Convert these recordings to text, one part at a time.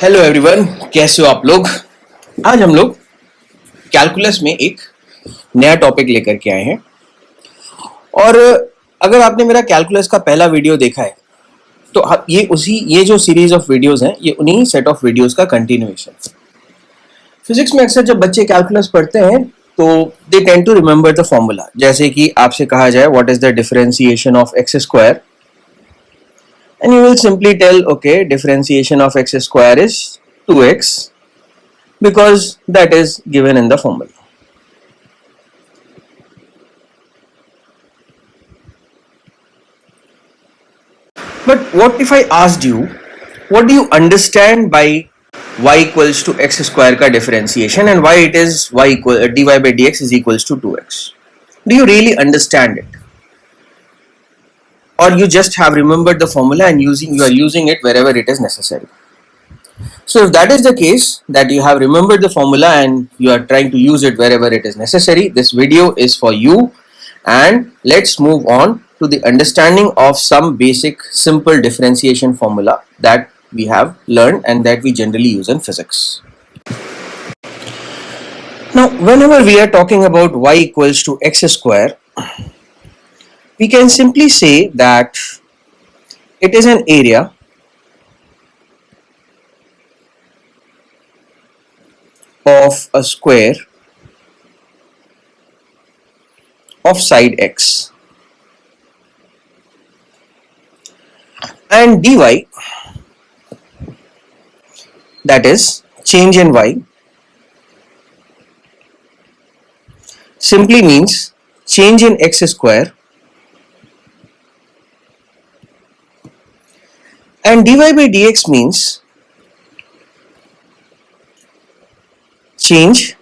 Hello everyone, कैसे हो आप लोग। आज हम लोग कैलकुलस में एक नया टॉपिक लेकर के आए हैं और अगर आपने मेरा कैलकुलस का पहला वीडियो देखा है तो ये जो सीरीज ऑफ वीडियोस हैं ये उन्हीं सेट ऑफ वीडियोस का कंटिन्यूएशन। फिजिक्स में अक्सर जब बच्चे कैलकुलस पढ़ते हैं तो they tend to remember the formula. जैसे कि आपसे कहा जाए what is the differentiation of x square, and you will simply tell okay, differentiation of x square is 2x because that is given in the formula. But what if I asked you, what do you understand by y equals to x square ka differentiation and why it is dy by dx is equals to 2x? Do you really understand it? Or you just have remembered the formula and you are using it wherever it is necessary. So if that is the case, that you have remembered the formula and you are trying to use it wherever it is necessary, this video is for you. And let's move on to the understanding of some basic simple differentiation formula that we have learned and that we generally use in physics. Now whenever we are talking about y equals to x square, we can simply say that it is an area of a square of side x, and dy, that is change in y, simply means change in x square, and dy by dx means change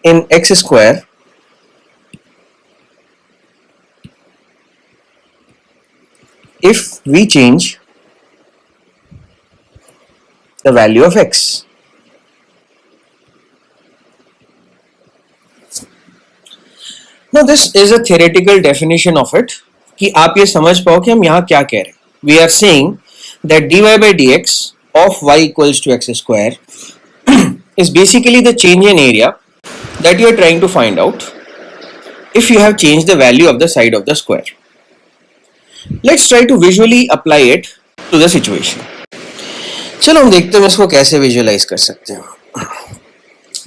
in x square if we change the value of x. Now this is a theoretical definition of it कि आप ये समझ पाओ कि हम यहाँ क्या कह रहे हैं. We are saying that dy by dx of y equals to x square is basically the change in area that you are trying to find out if you have changed the value of the side of the square. Let's try to visually apply it to the situation. चलो हम देखते हैं इसको कैसे visualise कर सकते हैं.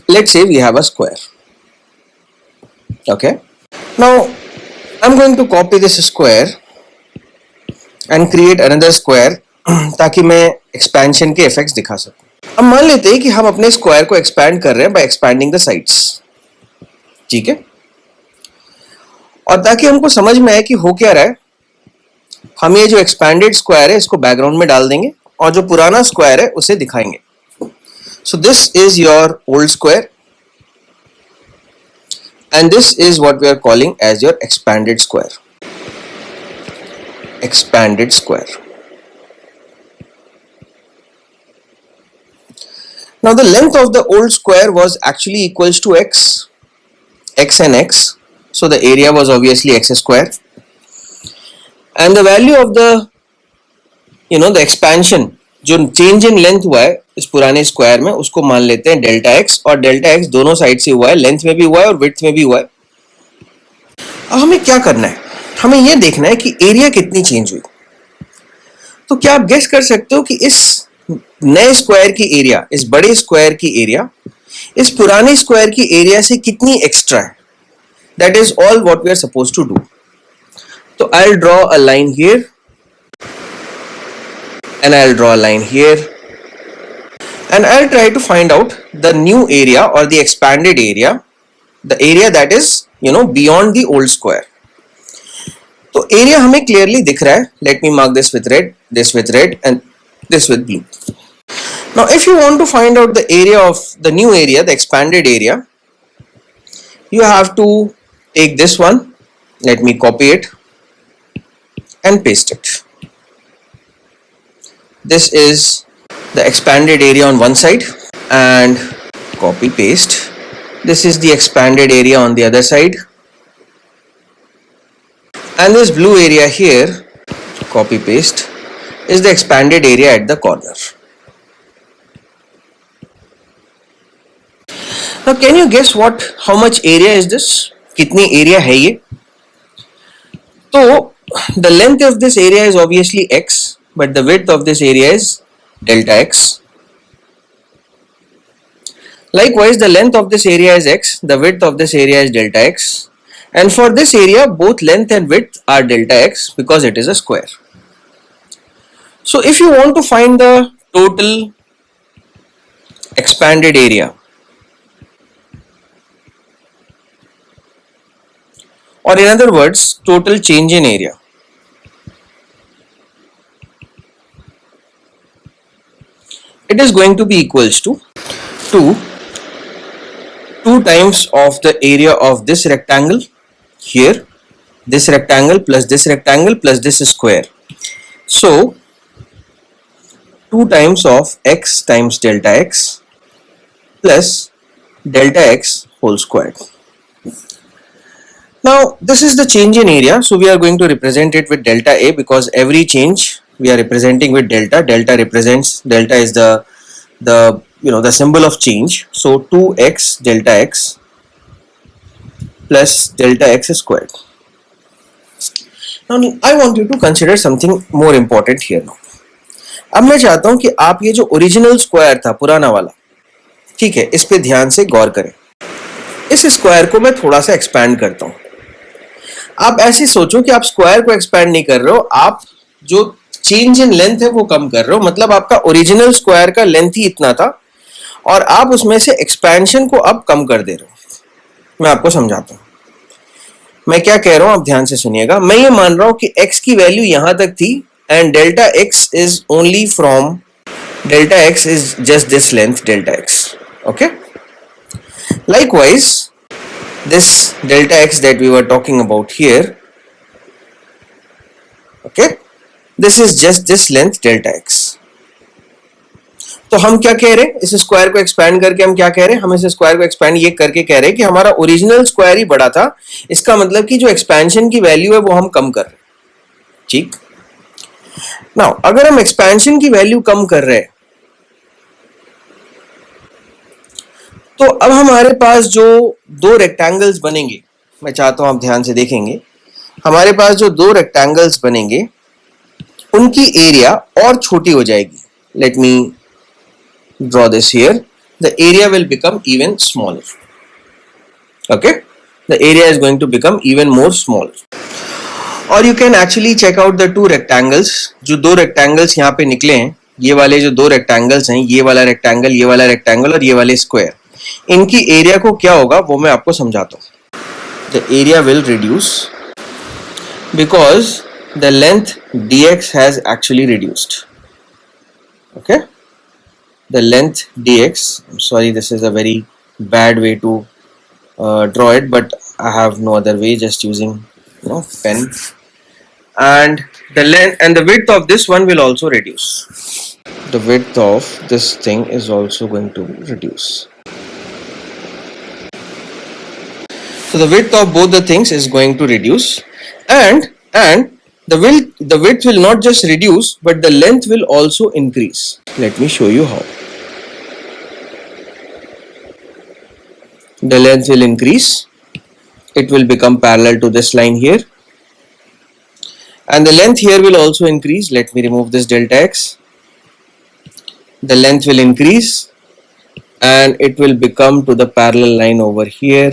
Let's say we have a square. Okay. Now I'm going to copy this square and create another square ताकि मैं एक्सपेंशन के इफेक्ट्स दिखा सकूं. अब मान लेते हैं कि हम अपने स्क्वायर को एक्सपैंड कर रहे हैं बाय एक्सपैंडिंग द साइड्स. ठीक है. और ताकि हमको समझ में आए कि हो क्या रहा है, हम ये जो एक्सपैंडेड स्क्वायर है इसको बैकग्राउंड में डाल देंगे और जो पुराना स्क्वायर है उसे दिखाएंगे. सो this is your old square and this is what we are calling as your expanded square. Expanded square. Now the length of the old square was actually equals to x and x, so the area was obviously x square, and the value of the the expansion जो change in length हुआ है इस पुराने square में उसको मान लेते हैं डेल्टा एक्स, और डेल्टा एक्स दोनों साइड से हुआ है, लेंथ में भी हुआ है और विड्थ में भी हुआ है. अब हमें क्या करना है, हमें यह देखना है कि एरिया कितनी चेंज हुई. तो क्या आप गेस कर सकते हो कि इस नए स्क्वायर की एरिया, इस बड़े स्क्वायर की एरिया इस पुराने स्क्वायर की एरिया से कितनी एक्स्ट्रा है? That is all what we are suppose to do. तो I will draw a line here and I'll draw a line here and I'll try to find out the new area or the expanded area, the area that is beyond the old square. तो area हमें clearly दिख रहा है. Let me mark this with red and this with blue. Now if you want to find out the area of the new area, the expanded area, you have to take this one. Let me copy it and paste it. This is the expanded area on one side and copy paste. This is the expanded area on the other side, and this blue area here, copy paste, is the expanded area at the corner. Now can you guess how much area is this? कितनी area है ये? So the length of this area is obviously x, but the width of this area is delta x. Likewise, the length of this area is x, the width of this area is delta x, and for this area both length and width are delta x because it is a square. So if you want to find the total expanded area, or in other words total change in area, it is going to be equals to 2 times of the area of this rectangle here, this rectangle plus this square. So 2 times of x times delta x plus delta x whole squared. Now this is the change in area, so we are going to represent it with delta A because every change we are representing with delta. Delta is the symbol of change. So 2x delta x plus delta x squared. Now I want you to consider something more important here now. अब मैं चाहता हूं कि आप ये जो original square था पुराना वाला, ठीक है, इस पे ध्यान से गौर करें. इस स्क्वायर को मैं थोड़ा सा एक्सपैंड करता हूं. आप ऐसे सोचो कि आप स्क्वायर को एक्सपैंड नहीं कर रहे हो, आप जो चेंज इन लेंथ है वो कम कर रहे हो. मतलब आपका ओरिजिनल स्क्वायर का लेंथ ही इतना था और आप उसमें से एक्सपेंशन को अब कम कर दे रहे हो. मैं आपको समझाता हूं मैं क्या कह रहा हूं, आप ध्यान से सुनिएगा. मैं ये मान रहा हूं कि x की वैल्यू यहां तक थी and delta x is only from delta x is just this length delta x. Okay, likewise this delta x that we were talking about here, okay, this is just this length delta x. तो हम क्या कह रहे हैं, इस square को expand करके हम क्या कह रहे हैं, हम इस स्क्वायर को एक्सपैंड ये करके कह रहे हैं कि हमारा ओरिजिनल स्क्वायर ही बड़ा था. इसका मतलब कि जो एक्सपेंशन की वैल्यू है वो हम कम कर रहे हैं. ठीक. नाउ अगर हम एक्सपेंशन की वैल्यू कम कर रहे हैं तो अब हमारे पास जो दो रेक्टेंगल्स बनेंगे, मैं चाहता हूं आप ध्यान से देखेंगे, हमारे पास जो दो रेक्टेंगल्स बनेंगे उनकी एरिया और छोटी हो जाएगी. Let me draw this here. The area will become even smaller. Okay, the area is going to become even more smaller. और you can actually check out the two rectangles. जो दो rectangles यहाँ पे निकले हैं, ये वाले जो दो रेक्टेंगल्स हैं, ये वाला रेक्टेंगल और ये वाले स्क्वायर, इनकी एरिया को क्या होगा वो मैं आपको समझाता हूँ. The area will reduce because the length dx has actually reduced. Okay, the length dx, I'm sorry this is a very bad way to draw it, but I have no other way, just using pen. And the length and the width of this one will also reduce. The width of this thing is also going to reduce. So the width of both the things is going to reduce, and the width will not just reduce but the length will also increase. Let me show you how. The length will increase. It will become parallel to this line here, and the length here will also increase. Let me remove this delta x. The length will increase and it will become to the parallel line over here.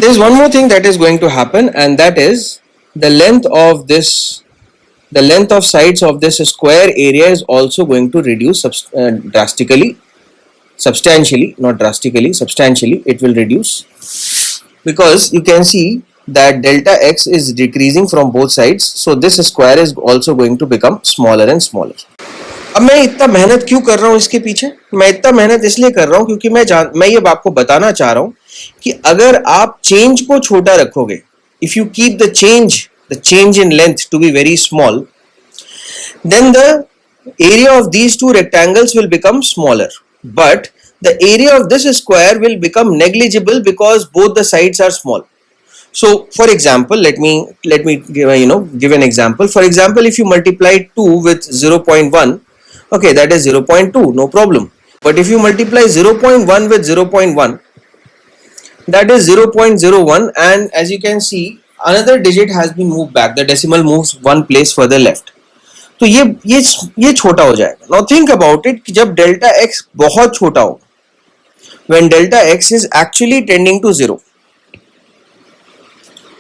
There is one more thing that is going to happen, and that is the length of sides of this square area is also going to reduce drastically. Substantially, not drastically, substantially it will reduce, because you can see that delta x is decreasing from both sides, so this square is also going to become smaller and smaller. अब मैं इतना मेहनत क्यों कर रहा हूँ इसके पीछे? मैं इतना मेहनत इसलिए कर रहा हूँ क्योंकि मैं ये आपको बताना चाह रहा हूँ कि अगर आप चेंज को छोटा रखोगे, if you keep the change in length to be very small, then the area of these two rectangles will become smaller, but the area of this square will become negligible because both the sides are small. So for example, let me give an example. For example, if you multiply 2 with 0.1, Okay, that is 0.2, no problem. But if you multiply 0.1 with 0.1, that is 0.01, and as you can see, another digit has been moved back. The decimal moves one place further left. तो ये छोटा हो जाएगा. Now think about it कि जब delta x बहुत छोटा हो, when delta x is actually tending to 0,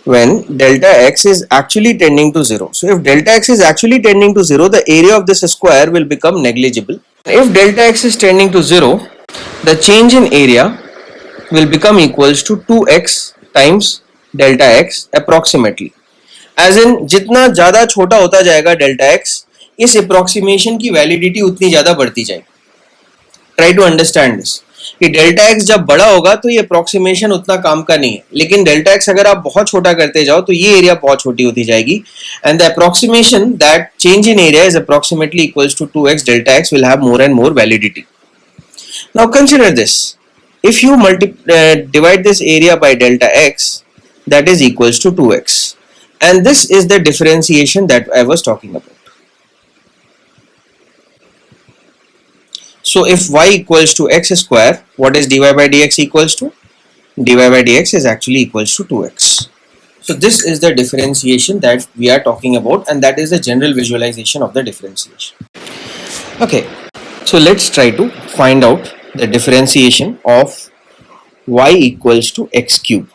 when delta x is actually tending to 0. So if delta x is actually tending to 0, the area of this square will become negligible. If delta x is tending to 0, the change in area will become equals to 2x times delta x approximately. As in जितना ज़्यादा छोटा होता जाएगा delta x, इस approximation की validity उतनी ज़्यादा बढ़ती जाएगी. Try to understand this. कि डेल्टा एक्स जब बड़ा होगा तो ये अप्रोक्सीमेशन उतना काम का नहीं है, लेकिन डेल्टा एक्स अगर आप बहुत छोटा करते जाओ तो ये एरिया बहुत छोटी होती जाएगी, and the approximation that change in area is approximately equals to 2x delta x will have more and more validity. Now consider this, if you divide this area by delta x, that is equals to 2x, and this is the differentiation that I was talking about. So if y equals to x square, what is dy by dx equals to? Dy by dx is actually equals to 2x. So this is the differentiation that we are talking about, and that is the general visualization of the differentiation. Okay, so let's try to find out the differentiation of y equals to x cube.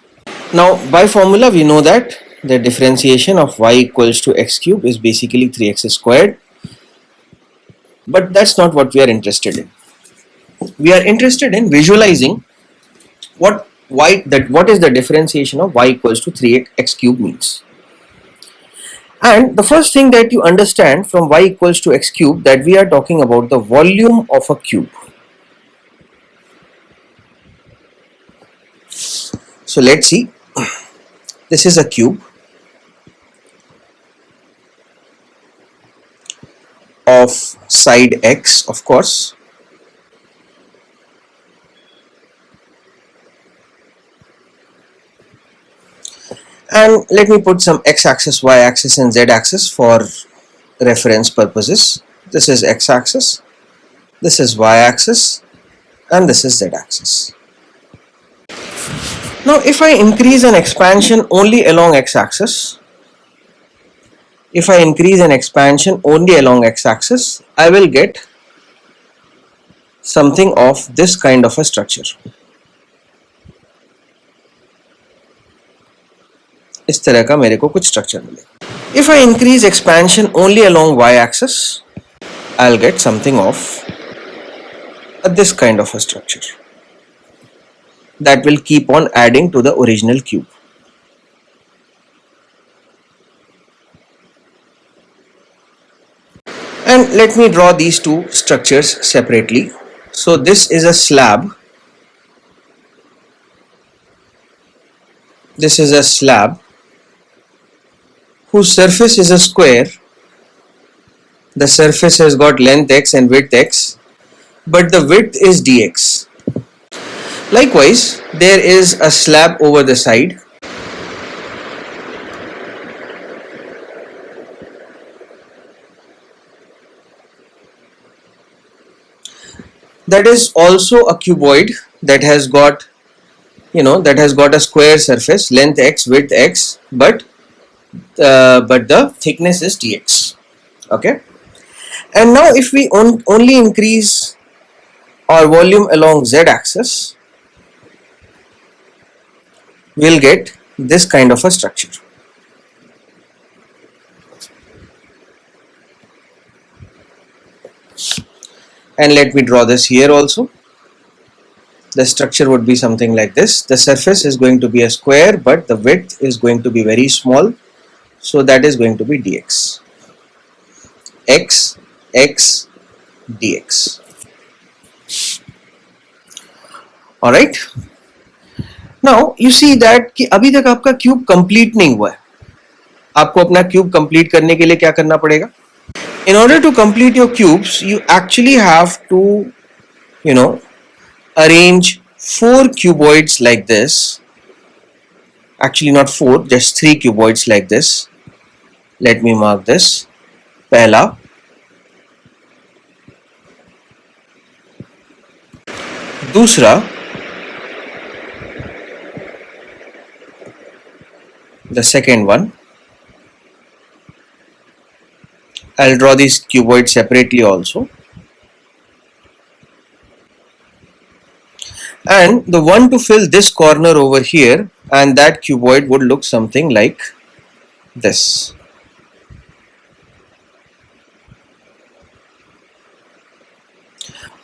Now by formula we know that the differentiation of y equals to x cube is basically 3x squared. But that's not what we are interested in. We are interested in visualizing what is the differentiation of y equals to 3x cube means. And the first thing that you understand from y equals to x cube, that we are talking about the volume of a cube. So let's see. This is a cube of side x, of course, and let me put some x-axis, y-axis and z-axis for reference purposes. This is x-axis, this is y-axis, and this is z-axis. Now if I increase an expansion only along x-axis, if I increase an expansion only along x-axis, I will get something of this kind of a structure. इस तरह का मेरे को कुछ structure मिलेगा. If I increase expansion only along y-axis, I'll get something of this kind of a structure that will keep on adding to the original cube. And let me draw these two structures separately. So this is a slab. This is a slab whose surface is a square. The surface has got length x and width x, but the width is dx. Likewise, there is a slab over the side. That is also a cuboid that has got, a square surface, length x, width x, but the thickness is dx. Okay, and now if we only increase our volume along z-axis, we'll get this kind of a structure. And let me draw this here also. The structure would be something like this. The surface is going to be a square, but the width is going to be very small, so that is going to be dx. X, x, dx. Alright. Now you see that कि अभी तक आपका cube complete नहीं हुआ है. आपको अपना cube complete करने के लिए क्या करना पड़ेगा? In order to complete your cubes, you actually have to, arrange 4 cuboids like this. Actually not 4, just 3 cuboids like this. Let me mark this. Pehla, दूसरा, the second one, I'll draw this cuboid separately also, and the one to fill this corner over here, and that cuboid would look something like this.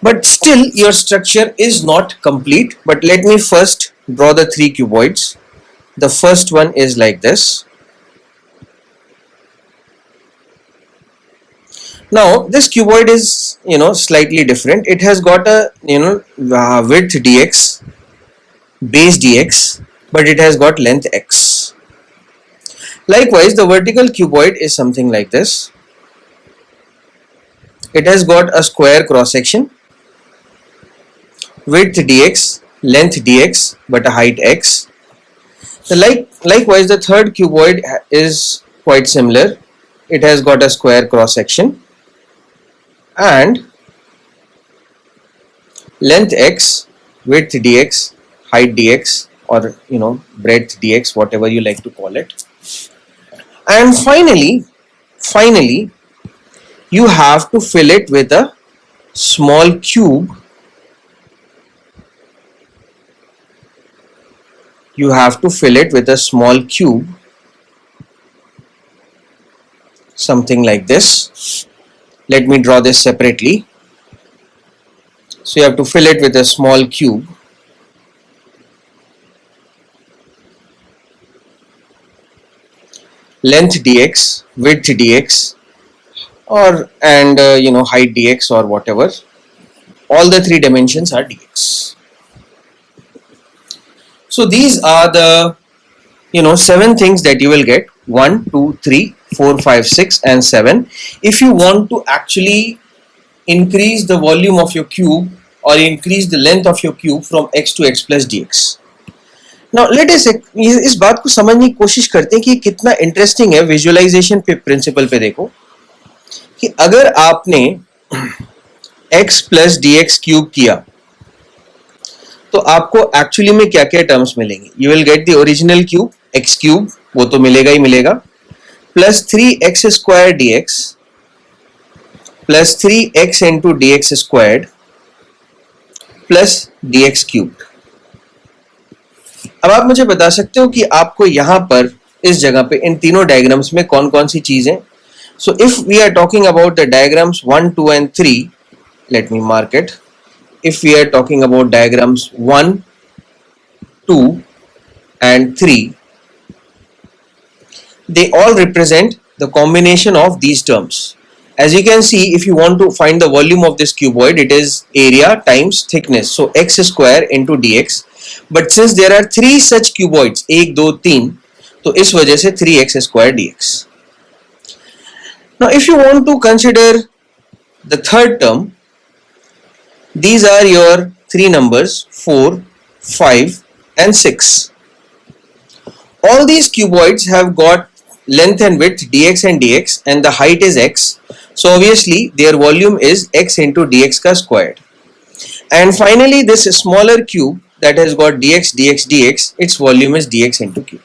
But still your structure is not complete, but let me first draw the three cuboids. The first one is like this. Now this cuboid is slightly different. It has got a width dx, base dx, but it has got length x. Likewise, the vertical cuboid is something like this. It has got a square cross section, width dx, length dx, but a height x. Likewise, the third cuboid is quite similar. It has got a square cross section and length x, width dx, height dx, or breadth dx, whatever you like to call it. And finally you have to fill it with a small cube. You have to fill it with a small cube, something like this. Let me draw this separately. So you have to fill it with a small cube. Length dx, width dx, and height dx or whatever. All the three dimensions are dx. So these are the 7 things that you will get: 1, 2, 3, 4, 5, 6 and 7 if you want to actually increase the volume of your cube or increase the length of your cube from x to x plus dx. Now let us इस बात को समझने की कोशिश करते हैं कि कितना इंटरेस्टिंग है विजुअलाइजेशन पे प्रिंसिपल पे। देखो कि अगर आपने x प्लस dx क्यूब किया तो आपको एक्चुअली में क्या क्या टर्म्स मिलेंगे। You will get the original cube x cube, वो तो मिलेगा ही मिलेगा, plus 3x square dx plus 3x into dx squared plus dx cube. अब आप मुझे बता सकते हो कि आपको यहां पर इस जगह पे इन तीनों डायग्राम्स में कौन कौन सी चीजें। So if we are talking about the diagrams 1, 2 and 3, let me mark it. If we are talking about diagrams 1, 2 and 3, they all represent the combination of these terms. As you can see, if you want to find the volume of this cuboid, it is area times thickness, so x square into dx. But since there are 3 such cuboids, 1, 2, 3, तो इस वजह से 3x square dx. Now if you want to consider the third term, these are your 3 numbers 4, 5 and 6. All these cuboids have got length and width dx and dx and the height is x, so obviously their volume is x into dx का squared. And finally this smaller cube that has got dx, dx, dx, its volume is dx into cube,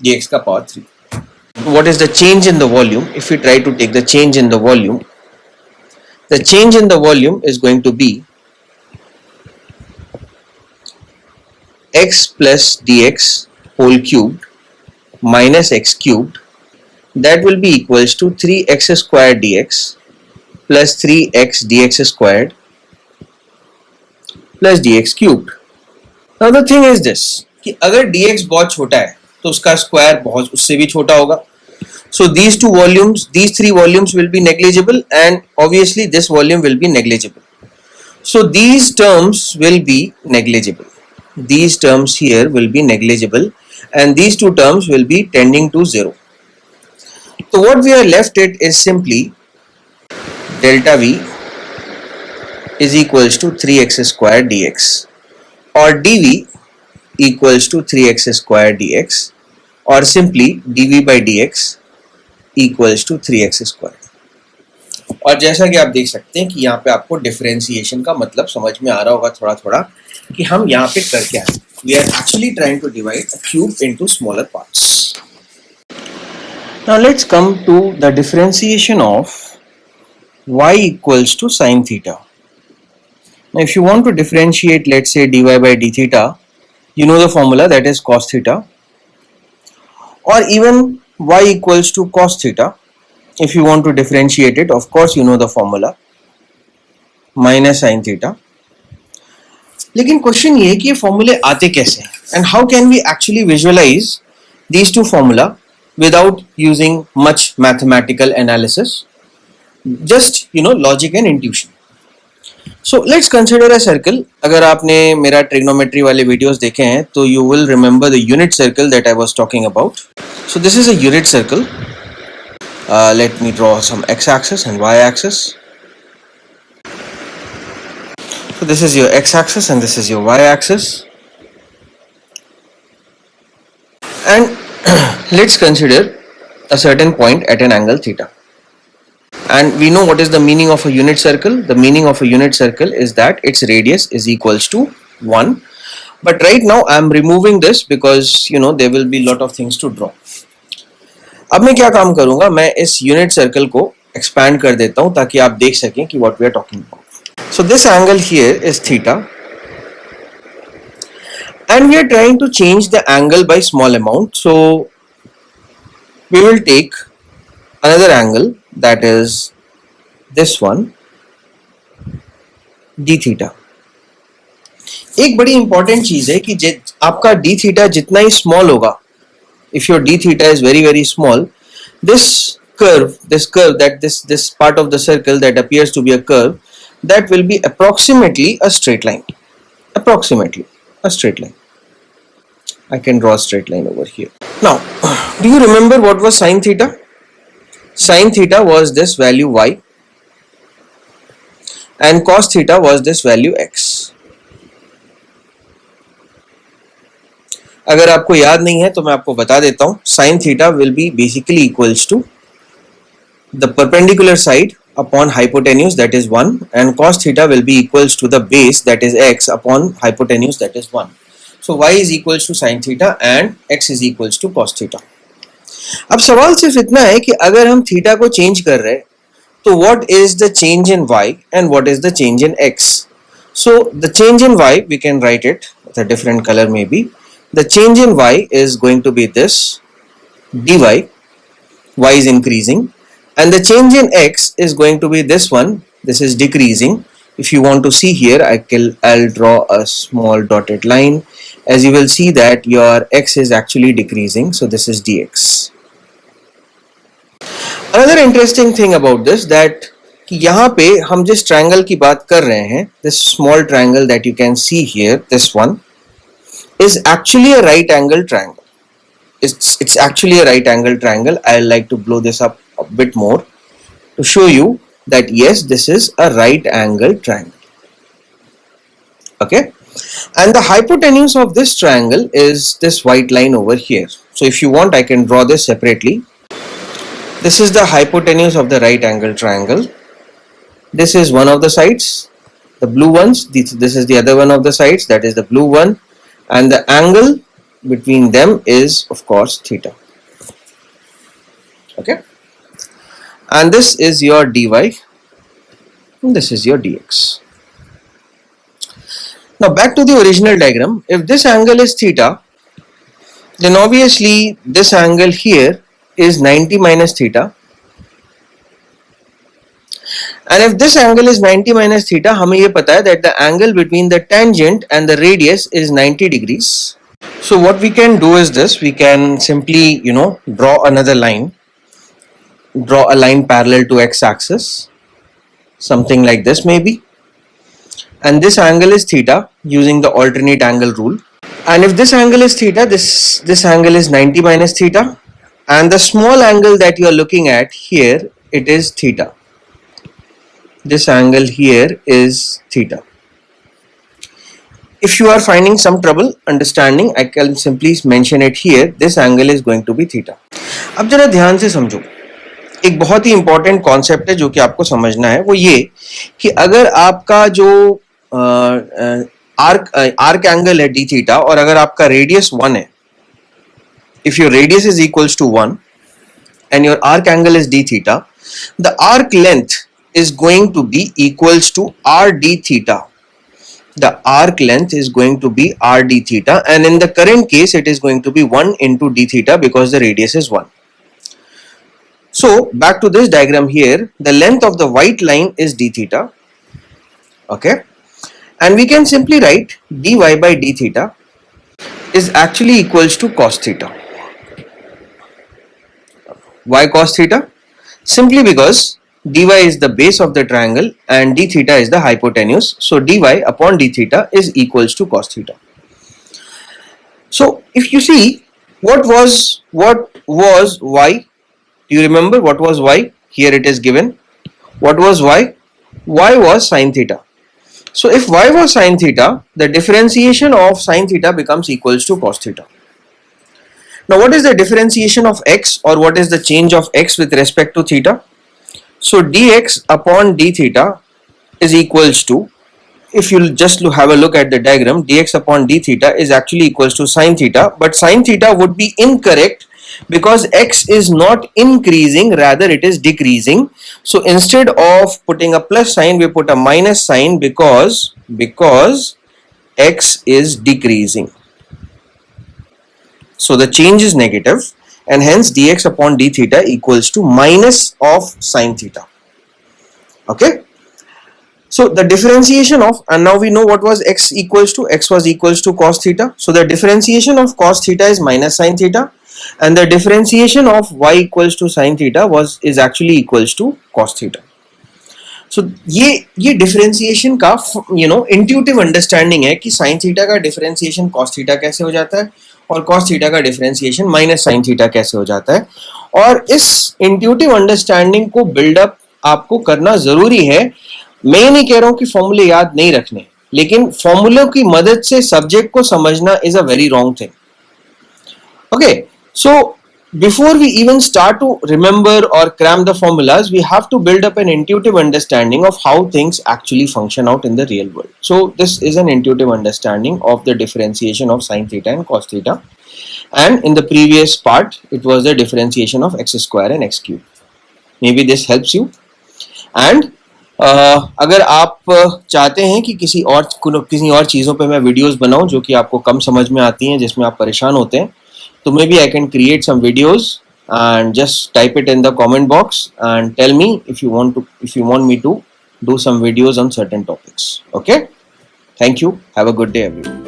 dx का power 3. What is the change in the volume? If we try to take the change in the volume, the change in the volume is going to be x plus dx whole cubed minus x cubed, that will be equals to 3x squared dx plus 3x dx squared plus dx cubed. Now the thing is this कि अगर dx बहुत छोटा है तो उसका square बहुत उससे भी छोटा होगा. So these 2 volumes, these 3 volumes will be negligible and obviously this volume will be negligible. So these terms will be negligible. These terms here will be negligible and these 2 terms will be tending to 0. So what we are left with is simply delta V is equals to 3x square dx or dV equals to 3x square dx or simply dV by dx equals to 3x square. और जैसा कि आप देख सकते हैं कि यहाँ पे आपको डिफरेंशिएशन का मतलब समझ में आ रहा होगा थोड़ा थोड़ा कि हम यहाँ पे कर क्या है. We are actually trying to divide a cube into smaller parts. Now let's come to the differentiation of y equals to sine theta. Now if you want to differentiate, let's say dy by d theta, you know the formula, that is cos theta, or even y equals to cos theta. If you want to differentiate it, of course you know the formula, minus sine theta. लेकिन question ये है कि ये फॉर्मूले आते कैसे हैं, and how can we actually visualise these two formula without using much mathematical analysis, just logic and intuition. So let's consider a circle. अगर आपने मेरा ट्रिग्नोमेट्री वाले वीडियोस देखे हैं तो you will remember the unit circle that I was talking about. So this is a unit circle. Let me draw some x axis and Y axis. So this is your x-axis and this is your y-axis, and let's consider a certain point at an angle theta. And we know what is the meaning of a unit circle. The meaning of a unit circle is that its radius is equals to 1. But right now I am removing this because there will be lot of things to draw. अब मैं क्या काम करूँगा, मैं इस unit circle को expand कर देता हूँ ताकि आप देख सकें कि what we are talking about. So this angle here is theta, and we are trying to change the angle by small amount. So we will take another angle, that is this one, d theta. एक बड़ी important चीज है कि आपका d theta जितना ही small होगा, if your d theta is very very small, this curve that this part of the circle that appears to be a curve, that will be approximately a straight line. Approximately a straight line. I can draw a straight line over here. Now, do you remember what was sine theta? Sine theta was this value y, and cos theta was this value x. अगर आपको याद नहीं है तो मैं आपको बता देता हूं. Sine theta will be basically equals to the perpendicular side upon hypotenuse, that is 1, and cos theta will be equals to the base, that is x, upon hypotenuse, that is 1. So y is equals to sin theta and x is equals to cos theta. अब सवाल सिर्फ इतना है कि अगर हम theta को change कर रहे हैं तो what is the change in y and what is the change in x? So the change in y, we can write it with a different color maybe. The change in y is going to be this dy, y is increasing, and the change in x is going to be this one, this is decreasing. If you want to see here, I'll draw a small dotted line. As you will see that your x is actually decreasing, so this is dx. Another interesting thing about this, that कि यहाँ पे हम जिस triangle की बात कर रहे हैं, this small triangle that you can see here, this one is actually a right angle triangle. It's actually a right angle triangle. I like to blow this up a bit more to show you that yes, this is a right angle triangle. Okay, and the hypotenuse of this triangle is this white line over here. So if you want, I can draw this separately. This is the hypotenuse of the right angle triangle. This is one of the sides, the blue ones. This is the other one of the sides, that is the blue one, and the angle between them is of course theta. Okay, and this is your dy and this is your dx. Now back to the original diagram. If this angle is theta, then obviously this angle here is 90 minus theta, and if this angle is 90 minus theta, हमें ये पता है that the angle between the tangent and the radius is 90 degrees. So what we can do is this, we can simply draw another line, draw a line parallel to x-axis, something like this maybe, and this angle is theta using the alternate angle rule. And if this angle is theta, this angle is 90 minus theta, and the small angle that you are looking at here, it is theta. This angle here is theta. If you are finding some trouble understanding, I can simply mention it here. This angle is going to be theta. अब जरा ध्यान से समझो, एक बहुत ही important concept है जो कि आपको समझना है, वो ये कि अगर आपका जो आर्क एंगल है डी थीटा और अगर आपका रेडियस 1 है, if your radius is equals to 1 and your arc angle is d theta, the arc length is going to be equals to r d theta. The arc length is going to be r d theta, and in the current case it is going to be 1 into d theta because the radius is 1. So back to this diagram here, the length of the white line is d theta, okay, and we can simply write dy by d theta is actually equals to cos theta. Why cos theta? Simply because dy is the base of the triangle and d theta is the hypotenuse, so dy upon d theta is equals to cos theta. So if you see, what was y? Do you remember what was y? Here it is given. What was y? Y was sine theta. So if y was sine theta, the differentiation of sine theta becomes equals to cos theta. Now what is the differentiation of x, or what is the change of x with respect to theta? So dx upon d theta is equals to, if you just have a look at the diagram, dx upon d theta is actually equals to sine theta, but sine theta would be incorrect because x is not increasing, rather it is decreasing. So instead of putting a plus sign, we put a minus sign because x is decreasing. So the change is negative, and hence dx upon d theta equals to minus of sine theta. Okay. So the differentiation of, and now we know what was x equals to. X was equals to cos theta. So the differentiation of cos theta is minus sine theta, and the differentiation of y equals to sine theta is actually equals to cos theta. So ये differentiation का intuitive understanding है कि sin theta का differentiation cos theta कैसे हो जाता है और cos थीटा का डिफरेंशिएशन माइनस साइन थीटा कैसे हो जाता है, और इस इंट्यूटिव अंडरस्टैंडिंग को बिल्डअप आपको करना जरूरी है. मैं नहीं कह रहा हूं कि फॉर्मूले याद नहीं रखने, लेकिन फॉर्मूलों की मदद से सब्जेक्ट को समझना is a very wrong thing. Okay, so before we even start to remember or cram the formulas, we have to build up an intuitive understanding of how things actually function out in the real world. So this is an intuitive understanding of the differentiation of sine theta and cos theta, and in the previous part it was the differentiation of x square and x cube. Maybe this helps you. And अगर आप चाहते हैं कि किसी और चीज़ों पे मैं वीडियोस बनाऊं जो कि आपको कम समझ में आती हैं, जिसमें आप परेशान होते हैं, so maybe I can create some videos and just type it in the comment box and tell me if you want me to do some videos on certain topics. Okay, thank you, have a good day everyone.